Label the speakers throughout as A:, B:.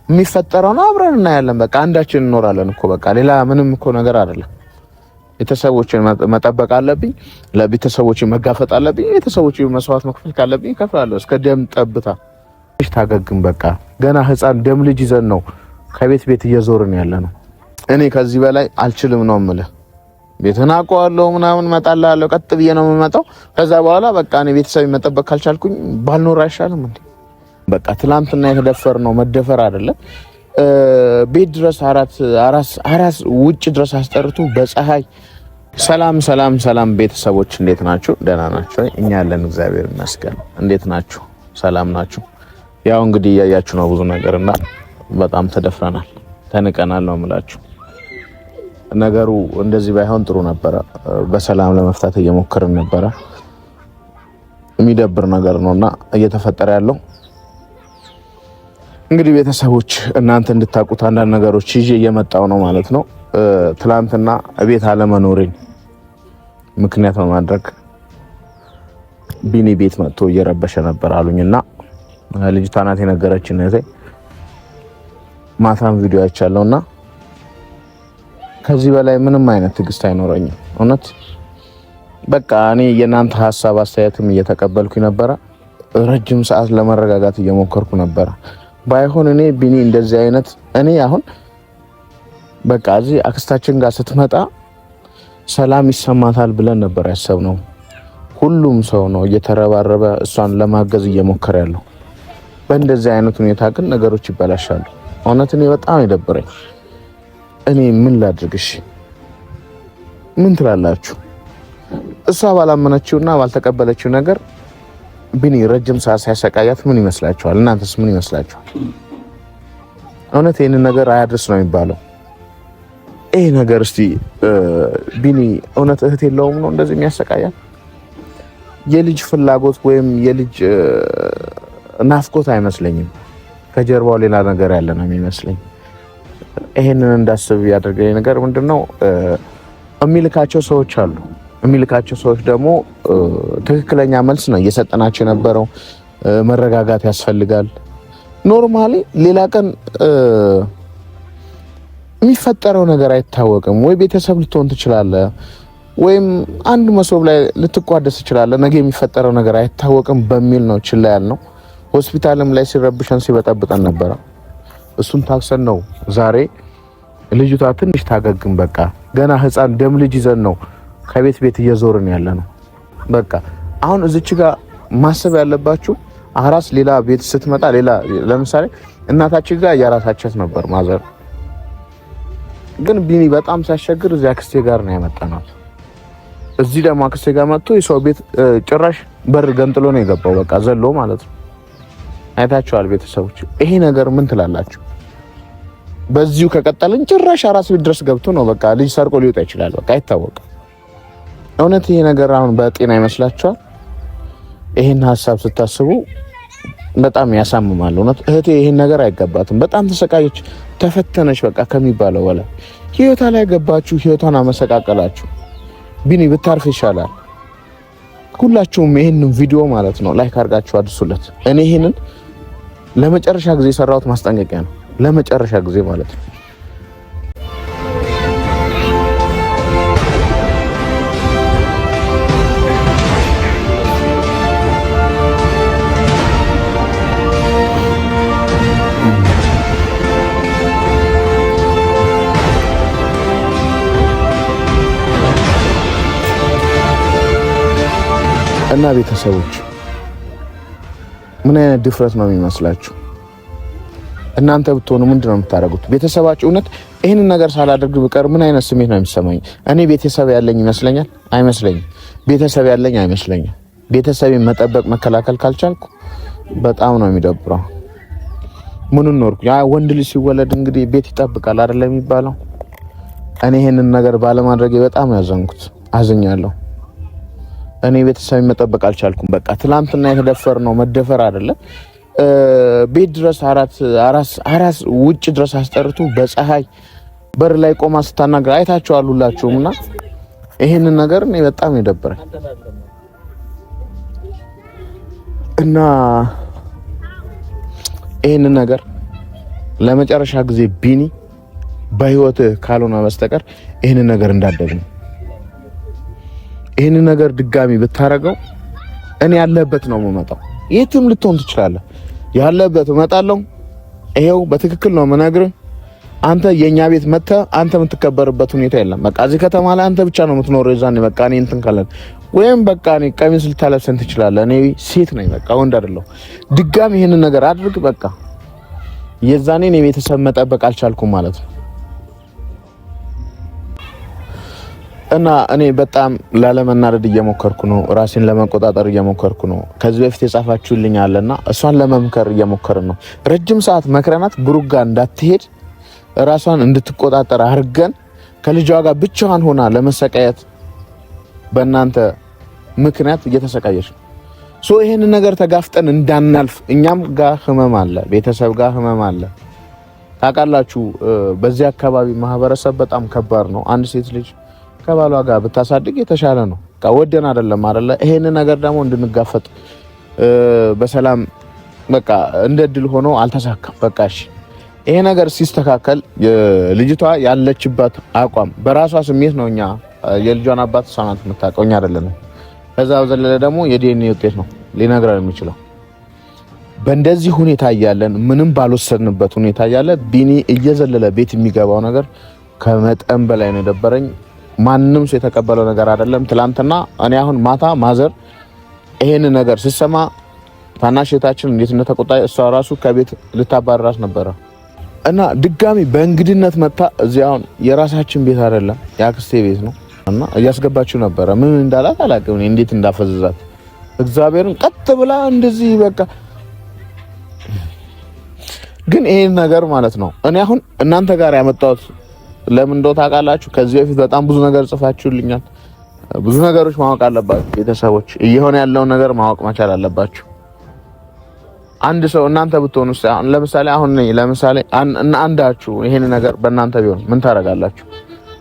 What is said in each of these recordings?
A: የሚፈጠረውን አብረን እናያለን። በቃ አንዳችን እንኖራለን እኮ በቃ ሌላ ምንም እኮ ነገር አይደለም። ቤተሰቦችን መጠበቅ አለብኝ፣ ለቤተሰቦችን መጋፈጥ አለብኝ። ቤተሰቦችን መስዋዕት መክፈል ካለብኝ እከፍላለሁ እስከ ደም ጠብታ። ታገግም በቃ ገና ህፃን ደም ልጅ ይዘን ነው ከቤት ቤት እየዞርን ያለ ነው። እኔ ከዚህ በላይ አልችልም ነው የምልህ። ቤትን አውቀዋለሁ ምናምን እመጣልሃለሁ፣ ቀጥ ብዬ ነው የምመጣው። ከዛ በኋላ በቃ እኔ ቤተሰብ መጠበቅ ካልቻልኩኝ ባልኖር አይሻልም እንዴ? በቃ ትላንትና የተደፈር ነው መደፈር አይደለም። ቤት ድረስ አራስ ውጭ ድረስ አስጠርቱ በፀሐይ። ሰላም ቤተሰቦች እንዴት ናችሁ? ደህና ናችሁ? እኛ ያለን እግዚአብሔር ይመስገን። እንዴት ናችሁ? ሰላም ናችሁ? ያው እንግዲህ እያያችሁ ነው ብዙ ነገርና በጣም ተደፍረናል፣ ተንቀናል ነው የምላችሁ። ነገሩ እንደዚህ ባይሆን ጥሩ ነበረ። በሰላም ለመፍታት እየሞከርን ነበረ። የሚደብር ነገር ነውና እየተፈጠረ ያለው እንግዲህ ቤተሰቦች እናንተ እንድታውቁት አንዳንድ ነገሮች ይዤ እየመጣው ነው ማለት ነው። ትላንትና ቤት አለመኖሬን ምክንያት በማድረግ ቢኒ ቤት መጥቶ እየረበሸ ነበር አሉኝና ልጅቷ ናት የነገረችን። ማታም ቪዲዮ አይቻለውና ከዚህ በላይ ምንም አይነት ትዕግስት አይኖረኝም። እውነት በቃ እኔ የናንተ ሐሳብ አስተያየትም እየተቀበልኩኝ ነበረ። ረጅም ሰዓት ለመረጋጋት እየሞከርኩ ነበረ። ባይሆን እኔ ቢኒ እንደዚህ አይነት እኔ አሁን በቃ እዚህ አክስታችን ጋር ስትመጣ ሰላም ይሰማታል ብለን ነበር ያሰብነው። ሁሉም ሰው ነው እየተረባረበ እሷን ለማገዝ እየሞከረ ያለው። በእንደዚህ አይነት ሁኔታ ግን ነገሮች ይበላሻሉ። እውነት እኔ በጣም ይደብረኝ። እኔ ምን ላድርግሽ? ምን ትላላችሁ? እሷ ባላመነችውና ባልተቀበለችው ነገር ቢኒ ረጅም ሰዓት ሲያሰቃያት ምን ይመስላችኋል? እናንተስ ምን ይመስላችኋል? እውነት ይሄንን ነገር አያድርስ ነው የሚባለው። ይሄ ነገር እስቲ ቢኒ እውነት እህት የለውም ነው እንደዚህ የሚያሰቃያት? የልጅ ፍላጎት ወይም የልጅ ናፍቆት አይመስለኝም። ከጀርባው ሌላ ነገር ያለ ነው የሚመስለኝ። ይሄንን እንዳስብ ያደረገኝ ነገር ምንድነው? የሚልካቸው ሰዎች አሉ። የሚልካቸው ሰዎች ደግሞ ትክክለኛ መልስ ነው እየሰጠናቸው የነበረው። መረጋጋት ያስፈልጋል። ኖርማሊ ሌላ ቀን የሚፈጠረው ነገር አይታወቅም። ወይ ቤተሰብ ልትሆን ትችላለህ፣ ወይም አንድ መሶብ ላይ ልትቋደስ ትችላለህ። ነገ የሚፈጠረው ነገር አይታወቅም በሚል ነው ችላ ያልነው። ሆስፒታልም ላይ ሲረብሸን ሲበጠብጠን ነበረ። እሱን ታክሰን ነው ዛሬ ልጅቷ ትንሽ ታገግም በቃ ገና ህፃን ደም ልጅ ይዘን ነው ከቤት ቤት እየዞርን ያለ ነው። በቃ አሁን እዚች ጋር ማሰብ ያለባችሁ አራስ ሌላ ቤት ስትመጣ ሌላ ለምሳሌ እናታችን ጋር ያራሳቸት ነበር ማዘር፣ ግን ቢኒ በጣም ሲያስቸግር እዚያ አክስቴ ጋር ነው ያመጣናል። እዚህ ደግሞ አክስቴ ጋር መጥቶ የሰው ቤት ጭራሽ በር ገንጥሎ ነው የገባው። በቃ ዘሎ ማለት ነው። አይታችኋል ቤተሰቦች። ይሄ ነገር ምን ትላላችሁ? በዚሁ ከቀጠልን ጭራሽ አራስ ቤት ድረስ ገብቶ ነው በቃ ልጅ ሰርቆ ሊወጣ ይችላል። በቃ አይታወቅም። እውነት ይሄ ነገር አሁን በጤና ይመስላችኋል? ይሄን ሀሳብ ስታስቡ በጣም ያሳምማል። እውነት እህቴ ይሄን ነገር አይገባትም። በጣም ተሰቃየች፣ ተፈተነች በቃ ከሚባለው በላይ ህይወቷ ላይ ገባችሁ፣ ህይወቷን አመሰቃቀላችሁ። ቢኒ ብታርፍ ይሻላል። ሁላችሁም ይሄንን ቪዲዮ ማለት ነው ላይክ አድርጋችሁ አድርሱለት። እኔ ይሄንን ለመጨረሻ ጊዜ የሰራሁት ማስጠንቀቂያ ነው። ለመጨረሻ ጊዜ ማለት ነው። እና ቤተሰቦች ምን አይነት ድፍረት ነው የሚመስላችሁ? እናንተ ብትሆኑ ምንድነው የምታደርጉት? ቤተሰባችሁ እውነት ይሄንን ነገር ሳላደርግ ብቀር ምን አይነት ስሜት ነው የሚሰማኝ? እኔ ቤተሰብ ያለኝ ይመስለኛል? አይመስለኝም። ቤተሰብ ያለኝ አይመስለኝም። ቤተሰቤን መጠበቅ መከላከል ካልቻልኩ በጣም ነው የሚደብረው። ምን ኖርኩ? ያ ወንድ ልጅ ሲወለድ እንግዲህ ቤት ይጠብቃል አይደል የሚባለው። እኔ ይሄንን ነገር ባለማድረጌ በጣም ያዘንኩት፣ አዝኛለሁ። እኔ ቤተሰብ መጠበቅ አልቻልኩም። በቃ ትላንትና የተደፈር ነው መደፈር አይደለም። ቤት ድረስ አራስ ውጭ ድረስ አስጠርቱ በፀሐይ በር ላይ ቆማ ስታናገር አይታችኋል ሁላችሁምና ይሄንን ነገር እኔ በጣም ይደብራል። እና ይሄንን ነገር ለመጨረሻ ጊዜ ቢኒ በህይወት ካልሆነ በስተቀር ይሄን ነገር እንዳደግም ይሄን ነገር ድጋሚ ብታረገው እኔ ያለበት ነው የምመጣው። የትም ልትሆን ትችላለህ፣ ያለበት እመጣለሁ። ይሄው በትክክል ነው የምነግርህ። አንተ የኛ ቤት መጥተህ አንተ የምትከበርበት ሁኔታ የለም። በቃ እዚህ ከተማ ላይ አንተ ብቻ ነው የምትኖረው። የዛኔ በቃ እኔ እንትን ካለን ወይም በቃ እኔ ቀሚስ ልታለብሰን ትችላለህ። እኔ ሴት ነኝ፣ በቃ ወንድ አይደለሁ። ድጋሚ ይሄንን ነገር አድርግ። በቃ የዛኔ እኔ ቤተሰብ መጠበቅ አልቻልኩም ማለት ነው። እና እኔ በጣም ላለመናደድ እየሞከርኩ ነው፣ ራሴን ለመቆጣጠር እየሞከርኩ ነው። ከዚህ በፊት የጻፋችሁልኝ አለና እሷን ለመምከር እየሞከርን ነው። ረጅም ሰዓት መክረናት ብሩክ ጋር እንዳትሄድ ራሷን እንድትቆጣጠር አድርገን ከልጇ ጋር ብቻዋን ሆና ለመሰቃየት በእናንተ ምክንያት እየተሰቃየች ነው። ሶ ይሄን ነገር ተጋፍጠን እንዳናልፍ እኛም ጋር ህመም አለ፣ ቤተሰብ ጋር ህመም አለ። ታውቃላችሁ፣ በዚህ አካባቢ ማህበረሰብ በጣም ከባድ ነው። አንድ ሴት ልጅ ከባሏ ጋር ብታሳድግ የተሻለ ነው። ወደን አይደለም አይደለ? ይሄን ነገር ደግሞ እንድንጋፈጥ በሰላም በቃ እንደ ድል ሆኖ አልተሳካም። በቃ እሺ፣ ይሄ ነገር ሲስተካከል ልጅቷ ያለችበት አቋም በራሷ ስሜት ነው። እኛ የልጇን አባት እሷ ናት የምታውቀው፣ እኛ አይደለንም። ከዛ በዘለለ ደግሞ የዲኤንኤ ውጤት ነው ሊነግረን የሚችለው። በእንደዚህ ሁኔታ እያለን ምንም ባልወሰድንበት ሁኔታ እያለ ቢኒ እየዘለለ ቤት የሚገባው ነገር ከመጠን በላይ ነው የደበረኝ። ማንም ሰው የተቀበለው ነገር አይደለም። ትላንትና እኔ አሁን ማታ ማዘር ይሄን ነገር ሲሰማ ታናሽ እህታችን እንዴት እንደተቆጣ እሷ ራሱ ከቤት ልታባረራት ነበረ እና ድጋሚ በእንግድነት መጣ። እዚህ አሁን የራሳችን ቤት አይደለም የአክስቴ ቤት ነው እና እያስገባችሁ ነበረ። ምን እንዳላት አላውቅም፣ እንዴት እንዳፈዘዛት እግዚአብሔርን። ቀጥ ብላ እንደዚህ በቃ ግን ይሄን ነገር ማለት ነው እኔ አሁን እናንተ ጋር ያመጣሁት ለምን እንደው ታውቃላችሁ? ከዚህ በፊት በጣም ብዙ ነገር ጽፋችሁልኛል። ብዙ ነገሮች ማወቅ አለባችሁ ቤተሰቦች፣ እየሆነ ያለውን ነገር ማወቅ መቻል አለባችሁ። አንድ ሰው እናንተ ብትሆኑ ለምሳሌ አሁን ለምሳሌ አንዳችሁ ይሄን ነገር በእናንተ ቢሆን ምን ታረጋላችሁ?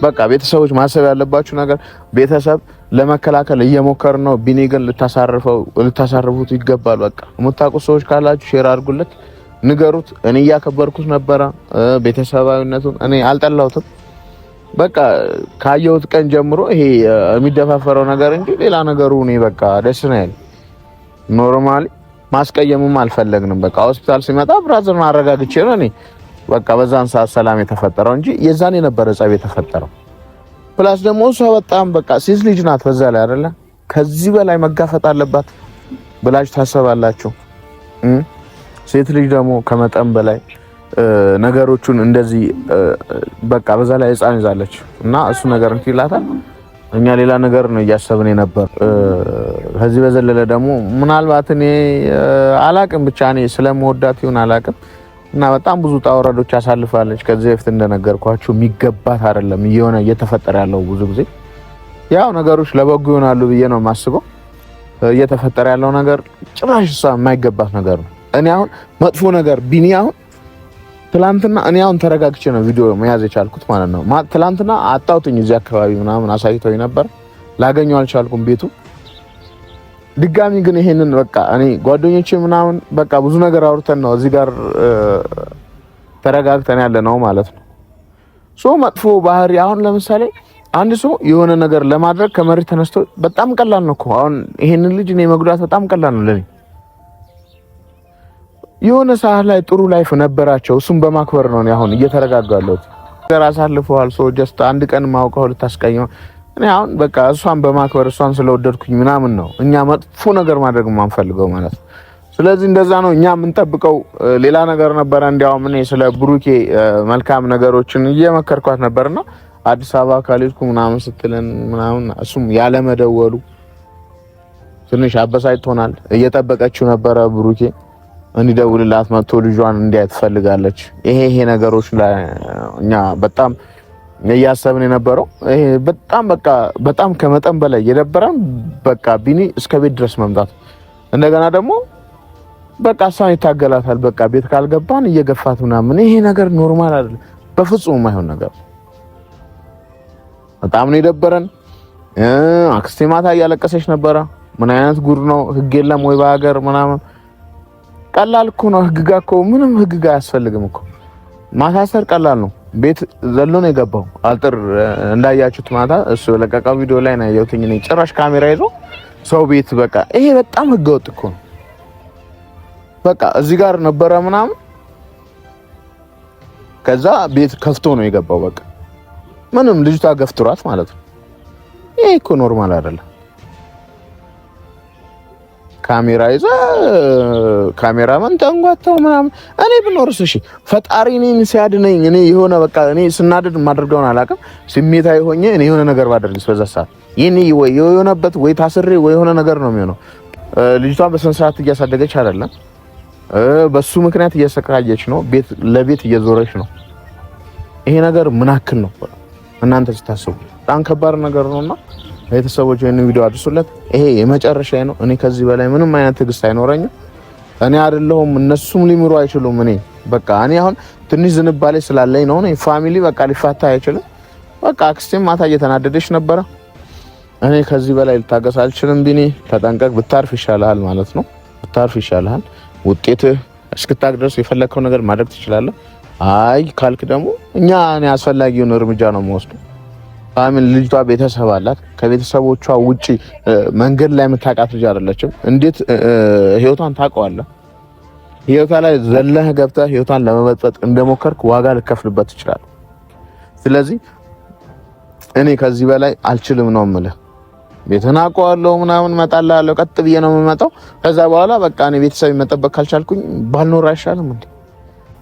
A: በቃ ቤተሰቦች ማሰብ ያለባችሁ ነገር ቤተሰብ ለመከላከል እየሞከርን ነው። ቢኒ ግን ልታሳርፉት ይገባል። በቃ የምታውቁት ሰዎች ካላችሁ ሼር አድርጉለት፣ ንገሩት። እኔ እያከበርኩት ነበረ ቤተሰባዊነቱን፣ እኔ አልጠላሁትም። በቃ ካየሁት ቀን ጀምሮ ይሄ የሚደፋፈረው ነገር እንጂ ሌላ ነገሩ እኔ በቃ ደስ ነው ያለኝ። ኖርማሊ ማስቀየምም አልፈለግንም። በቃ ሆስፒታል ሲመጣ ብራዘርን አረጋግቼ ነው እኔ በቃ በዛን ሰዓት ሰላም የተፈጠረው እንጂ የዛኔ ነበረ ጸብ የተፈጠረው። ፕላስ ደግሞ እሷ በጣም በቃ ሴት ልጅ ናት። በዛ ላይ አይደለ ከዚህ በላይ መጋፈጥ አለባት ብላችሁ ታሰባላችሁ? ሴት ልጅ ደግሞ ከመጠን በላይ ነገሮቹን እንደዚህ በቃ በዛ ላይ ህፃን ይዛለች እና እሱ ነገር እንትይላታል። እኛ ሌላ ነገር ነው እያሰብን ነበር። ከዚህ በዘለለ ደግሞ ምናልባት እኔ አላቅም ብቻ እኔ ስለምወዳት ይሁን አላቅም እና በጣም ብዙ ጣውረዶች አሳልፋለች። ከዚህ በፊት እንደነገርኳችሁ የሚገባት አይደለም እየሆነ እየተፈጠረ ያለው። ብዙ ጊዜ ያው ነገሮች ለበጎ ይሆናሉ ብዬ ነው የማስበው። እየተፈጠረ ያለው ነገር ጭራሽ እሷ የማይገባት ነገር ነው። እኔ አሁን መጥፎ ነገር ቢኒ አሁን ትላንትና እኔ አሁን ተረጋግቼ ነው ቪዲዮ መያዝ የቻልኩት ማለት ነው። ትላንትና አጣውትኝ እዚህ አካባቢ ምናምን አሳይቶኝ ነበር፣ ላገኘው አልቻልኩም ቤቱ። ድጋሚ ግን ይሄንን በቃ እኔ ጓደኞቼ ምናምን በቃ ብዙ ነገር አውርተን ነው እዚህ ጋር ተረጋግተን ያለ ነው ማለት ነው። ሶ መጥፎ ባህሪ አሁን ለምሳሌ አንድ ሰው የሆነ ነገር ለማድረግ ከመሬት ተነስቶ በጣም ቀላል ነው እኮ አሁን ይሄንን ልጅ እኔ መጉዳት በጣም ቀላል ነው ለኔ። የሆነ ሰዓት ላይ ጥሩ ላይፍ ነበራቸው፣ እሱም በማክበር ነው አሁን እየተረጋጋለሁት። ነገር አሳልፈዋል። ሶ ጀስት አንድ ቀን ማውቀው ልታስቀየው እኔ አሁን በቃ እሷን በማክበር እሷን ስለወደድኩኝ ምናምን ነው እኛ መጥፎ ነገር ማድረግ ማንፈልገው ማለት ነው። ስለዚህ እንደዛ ነው እኛ የምንጠብቀው። ሌላ ነገር ነበረ። እንዲያውም እኔ ስለ ብሩኬ መልካም ነገሮችን እየመከርኳት ነበርና አዲስ አበባ ካልሄድኩ ምናምን ስትለን ምናምን እሱም ያለ መደወሉ ትንሽ አበሳጭቶናል። እየጠበቀችው ነበረ ብሩኬ እንዲደውልላት መጥቶ ልጇን እንዲያት ፈልጋለች። ይሄ ነገሮች ላይ እኛ በጣም እያሰብን የነበረው ይሄ በጣም በቃ በጣም ከመጠን በላይ የደበረን በቃ ቢኒ እስከ ቤት ድረስ መምጣት፣ እንደገና ደግሞ በቃ እሷን ይታገላታል። በቃ ቤት ካልገባን እየገፋት ምናምን ይሄ ነገር ኖርማል አይደለም፣ በፍጹም የማይሆን ነገር። በጣም ነው የደበረን። አክስቴ ማታ እያለቀሰች ነበረ። ምን አይነት ጉድ ነው? ህግ የለም ወይ በሀገር ምናምን? ቀላል እኮ ነው ህግ ጋር እኮ ምንም ህግ ጋር አያስፈልግም እኮ ማሳሰር ቀላል ነው። ቤት ዘሎ ነው የገባው። አልጥር እንዳያችሁት ማታ እሱ ለቀቀው ቪዲዮ ላይ ነው ያየሁትኝ። እኔ ጭራሽ ካሜራ ይዞ ሰው ቤት በቃ ይሄ በጣም ህገወጥ እኮ ነው። በቃ እዚህ ጋር ነበረ ምናምን ከዛ ቤት ከፍቶ ነው የገባው። በቃ ምንም ልጅቷ ገፍትሯት ማለት ነው። ይሄ እኮ ኖርማል አይደለም። ካሜራ ይዛ ካሜራማን ተንጓተው ምናምን እኔ ብኖርስ እሺ ፈጣሪ እኔን ሲያድነኝ እኔ የሆነ በቃ እኔ ስናደድ ማድረጋውን አላውቅም ስሜታዊ ሆኜ እኔ የሆነ ነገር ባደርግስ በዛ ሰዓት ይሄኔ ወይ የሆነበት ወይ ታስሬ ወይ የሆነ ነገር ነው የሚሆነው። ልጅቷ በስንት ሰዓት እያሳደገች አይደለም፣ በሱ ምክንያት እየሰቃየች ነው፣ ቤት ለቤት እየዞረች ነው። ይሄ ነገር ምን አክል ነው እናንተ ስታስቡ? በጣም ከባድ ነገር ነውና ቤተሰቦች ይሄን ቪዲዮ አድርሱለት። ይሄ የመጨረሻ ነው። እኔ ከዚህ በላይ ምንም አይነት ትዕግስት አይኖረኝም። እኔ አይደለሁም እነሱም ሊምሩ አይችሉም። እኔ በቃ እኔ አሁን ትንሽ ዝንባሌ ስላለኝ ነው። እኔ ፋሚሊ በቃ ሊፋታ አይችልም። በቃ አክስቴም ማታ እየተናደደች ነበረ። እኔ ከዚህ በላይ ልታገስ አልችልም። ቢኒ ተጠንቀቅ፣ ብታርፍ ይሻልሃል ማለት ነው። ብታርፍ ይሻልሃል። ውጤትህ እስክታቅ ድረስ የፈለከው ነገር ማድረግ ትችላለህ። አይ ካልክ ደግሞ እኔ አስፈላጊውን እርምጃ ነው የምወስደው። ፋሚሊ ልጅቷ ቤተሰብ አላት። ከቤተሰቦቿ ውጪ መንገድ ላይ የምታውቃት ልጅ አይደለችም። እንዴት ህይወቷን ታውቀዋለህ? ህይወቷ ላይ ዘለህ ገብተህ ህይወቷን ለመበጥበጥ እንደሞከርክ ዋጋ ልከፍልበት ትችላለህ። ስለዚህ እኔ ከዚህ በላይ አልችልም ነው የምልህ። ቤተና አውቀዋለሁ ምናምን እመጣልሃለሁ፣ ቀጥ ብዬ ነው የምመጣው። ከዛ በኋላ በቃ እኔ ቤተሰብ መጠበቅ ካልቻልኩኝ ባልኖር አይሻልም እንዴ?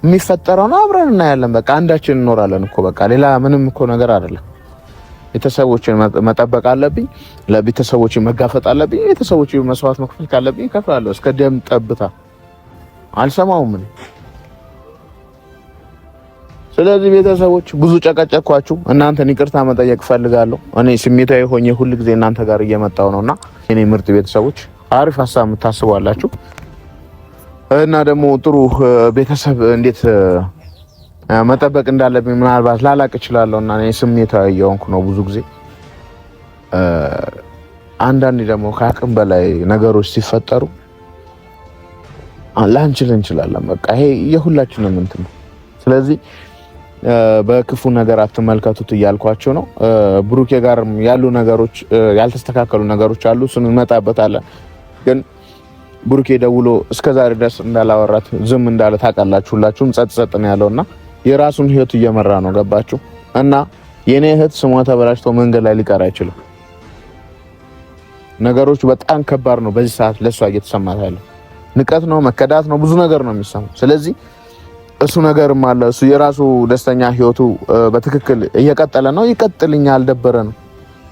A: የሚፈጠረውን አብረን እናያለን። በቃ አንዳችን እንኖራለን እኮ በቃ ሌላ ምንም እኮ ነገር አይደለም። ቤተሰቦችን መጠበቅ አለብኝ፣ ለቤተሰቦችን መጋፈጥ አለብኝ። ቤተሰቦችን መስዋዕት መክፈል ካለብኝ እከፍላለሁ እስከ ደም ጠብታ። አልሰማውም እኔ። ስለዚህ ቤተሰቦች ብዙ ጨቀጨኳችሁ፣ እናንተን ይቅርታ መጠየቅ ፈልጋለሁ። እኔ ስሜታዊ ሆኜ ሁሉ ጊዜ እናንተ ጋር እየመጣው ነውና እኔ ምርጥ ቤተሰቦች አሪፍ ሀሳብ የምታስባላችሁ እና ደግሞ ጥሩ ቤተሰብ እንዴት መጠበቅ እንዳለብኝ ምናልባት ላላቅ እችላለሁ እና እኔ ስሜታዊ እየሆንኩ ነው ብዙ ጊዜ። አንዳንዴ ደግሞ ከአቅም በላይ ነገሮች ሲፈጠሩ ላንችል እንችላለን። በቃ ይሄ የሁላችንም እንትን ነው። ስለዚህ በክፉ ነገር አትመልከቱት እያልኳቸው ነው። ብሩኬ ጋር ያሉ ነገሮች ያልተስተካከሉ ነገሮች አሉ፣ እሱን እንመጣበታለን። ግን ብሩኬ ደውሎ እስከዛሬ ድረስ እንዳላወራት ዝም እንዳለ ታውቃላችሁ። ሁላችሁም ጸጥ ነው ያለውና የራሱን ህይወት እየመራ ነው። ገባችሁ? እና የኔ እህት ስሟ ተበላሽቶ መንገድ ላይ ሊቀር አይችልም። ነገሮች በጣም ከባድ ነው በዚህ ሰዓት ለሷ እየተሰማት ያለው ንቀት ነው፣ መከዳት ነው፣ ብዙ ነገር ነው የሚሰማው። ስለዚህ እሱ ነገርም አለ። እሱ የራሱ ደስተኛ ህይወቱ በትክክል እየቀጠለ ነው። ይቀጥልኛ አልደበረ ነው።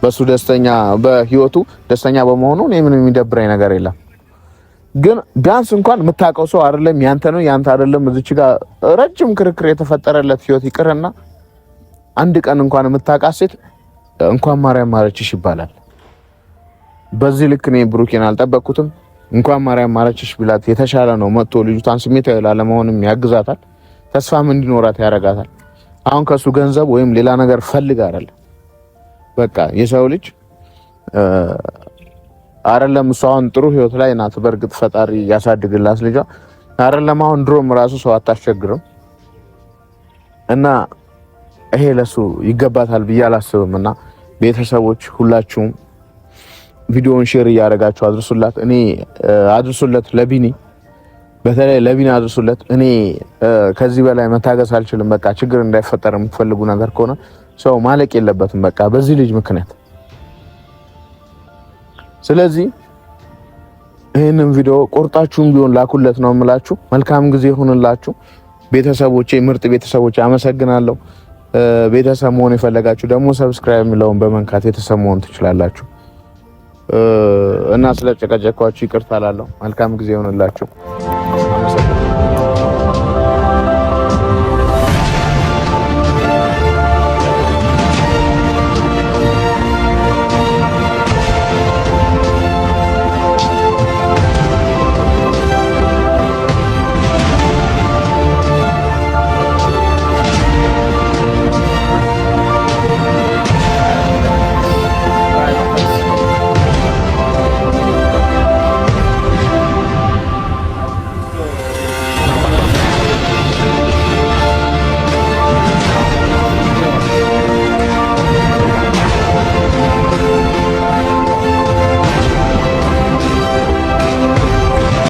A: በሱ ደስተኛ በህይወቱ ደስተኛ በመሆኑ እኔ ምንም የሚደብረኝ ነገር የለም። ግን ቢያንስ እንኳን የምታውቀው ሰው አይደለም ያንተ ነው ያንተ አይደለም እዚች ጋር ረጅም ክርክር የተፈጠረለት ህይወት ይቅርና አንድ ቀን እንኳን የምታውቃት ሴት እንኳን ማርያም ማረችሽ ይባላል። በዚህ ልክ እኔ ብሩኬን አልጠበቅኩትም። እንኳን ማርያም ማረችሽ ቢላት የተሻለ ነው። መጥቶ ልጅቷን ስሜታዊ ላለመሆንም ያግዛታል፣ ተስፋም እንዲኖራት ያረጋታል። አሁን ከሱ ገንዘብ ወይም ሌላ ነገር ፈልግ አይደለም። በቃ የሰው ልጅ አይደለም እሷ አሁን ጥሩ ህይወት ላይ ናት። በእርግጥ ፈጣሪ ያሳድግላት ልጇ አይደለም አሁን ድሮም ራሱ ሰው አታስቸግርም እና ይሄ ለሱ ይገባታል ብዬ አላስብም። እና ቤተሰቦች ሁላችሁም ቪዲዮውን ሼር እያደረጋችሁ አድርሱላት። እኔ አድርሱለት ለቢኒ፣ በተለይ ለቢኒ አድርሱለት። እኔ ከዚህ በላይ መታገስ አልችልም። በቃ ችግር እንዳይፈጠር የምትፈልጉ ነገር ከሆነ ሰው ማለቅ የለበትም በቃ በዚህ ልጅ ምክንያት። ስለዚህ ይሄንን ቪዲዮ ቆርጣችሁም ቢሆን ላኩለት ነው የምላችሁ። መልካም ጊዜ ይሁንላችሁ ቤተሰቦቼ፣ ምርጥ ቤተሰቦቼ። አመሰግናለሁ። ቤተሰብ መሆን የፈለጋችሁ ደግሞ ሰብስክራይብ የሚለውን በመንካት ቤተሰብ መሆን ትችላላችሁ። እና ስለጨቀጨኳችሁ ይቅርታ እላለሁ። መልካም ጊዜ ይሁንላችሁ። አመሰግናለሁ።